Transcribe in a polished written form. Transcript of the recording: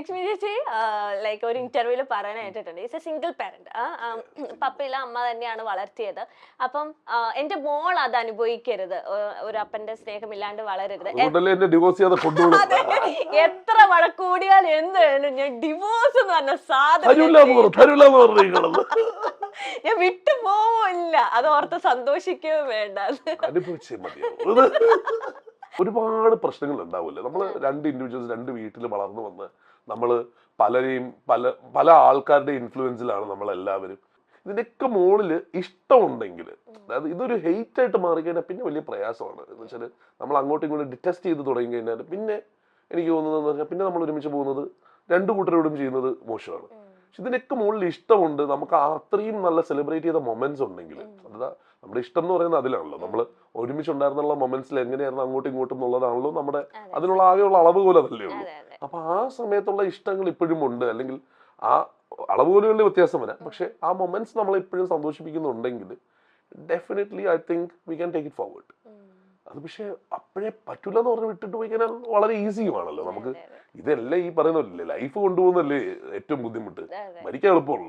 ലക്ഷ്മി ചേച്ചി ലൈക്ക് ഒരു ഇന്റർവ്യൂല് പറയാൻ കേട്ടിട്ടുണ്ട്, ഈസ് എ സിംഗിൾ പാരന്റ്. പപ്പയില്ല, അമ്മ തന്നെയാണ് വളർത്തിയത്. അപ്പം എന്റെ മോൾ അത് അനുഭവിക്കരുത്, ഒരു അപ്പന്റെ സ്നേഹം ഇല്ലാണ്ട് വളരരുത്. എത്ര വഴക്കൂടിയാൽ എന്തായാലും ഞാൻ ഡിവോഴ്സ് എന്ന് പറഞ്ഞ സാധനം ഞാൻ വിട്ടു പോവില്ല. അത് ഓർത്ത് സന്തോഷിക്കുകയും വേണ്ട. ഒരുപാട് പ്രശ്നങ്ങൾ ഉണ്ടാവില്ല. നമ്മള് രണ്ട് ഇൻഡിവിജ്വൽസ്, രണ്ട് വീട്ടിൽ വളർന്നു വന്ന് നമ്മള് പലരെയും പല ആൾക്കാരുടെ ഇൻഫ്ലുവൻസിലാണ് നമ്മളെല്ലാവരും. ഇതിനൊക്കെ മുകളില് ഇഷ്ടമുണ്ടെങ്കിൽ, അതായത് ഇതൊരു ഹെയ്റ്റ് ആയിട്ട് മാറിക്കഴിഞ്ഞാൽ പിന്നെ വലിയ പ്രയാസമാണ്. എന്ന് വെച്ചാൽ നമ്മൾ അങ്ങോട്ടും ഇങ്ങോട്ടും ഡിറ്റസ്റ്റ് ചെയ്ത് തുടങ്ങി കഴിഞ്ഞാൽ പിന്നെ എനിക്ക് തോന്നുന്നതെന്ന് പറഞ്ഞാൽ പിന്നെ നമ്മൾ ഒരുമിച്ച് പോകുന്നത് രണ്ടു കൂട്ടരോടും ചെയ്യുന്നത് മോശമാണ്. പക്ഷെ ഇതിനൊക്കെ മുകളിൽ ഇഷ്ടമുണ്ട്, നമുക്ക് അത്രയും നല്ല സെലിബ്രേറ്റ് ചെയ്ത മൊമെന്റ്സ് ഉണ്ടെങ്കിൽ, അതാ നമ്മുടെ ഇഷ്ടം എന്ന് പറയുന്നത് അതിലാണല്ലോ. നമ്മൾ ഒരുമിച്ചുണ്ടായിരുന്നുള്ള മൊമെന്റ്സിൽ എങ്ങനെയായിരുന്നു അങ്ങോട്ടും ഇങ്ങോട്ടും എന്നുള്ളതാണല്ലോ നമ്മുടെ അതിനുള്ള ആകെയുള്ള അളവ് പോലെ അതല്ലേ ഉള്ളൂ. അപ്പൊ ആ സമയത്തുള്ള ഇഷ്ടങ്ങൾ ഇപ്പോഴും ഉണ്ട്, അല്ലെങ്കിൽ ആ അളവ് പോലെയുള്ള വ്യത്യാസം വരാം, പക്ഷെ ആ മൊമെന്റ്സ് നമ്മളെ ഇപ്പോഴും സന്തോഷിപ്പിക്കുന്നുണ്ടെങ്കിൽ definitely I think we can take it forward. അത് പക്ഷെ അപ്പോഴേ പറ്റൂല എന്ന് പറഞ്ഞ് വിട്ടിട്ട് പോയി കഴിഞ്ഞാൽ വളരെ ഈസിയുമാണല്ലോ. നമുക്ക് ഇതല്ലേ ഈ പറയുന്നില്ലേ, ലൈഫ് കൊണ്ടുപോകുന്നല്ലേ ഏറ്റവും ബുദ്ധിമുട്ട്, മരിക്കാൻ എളുപ്പമുള്ളൂ.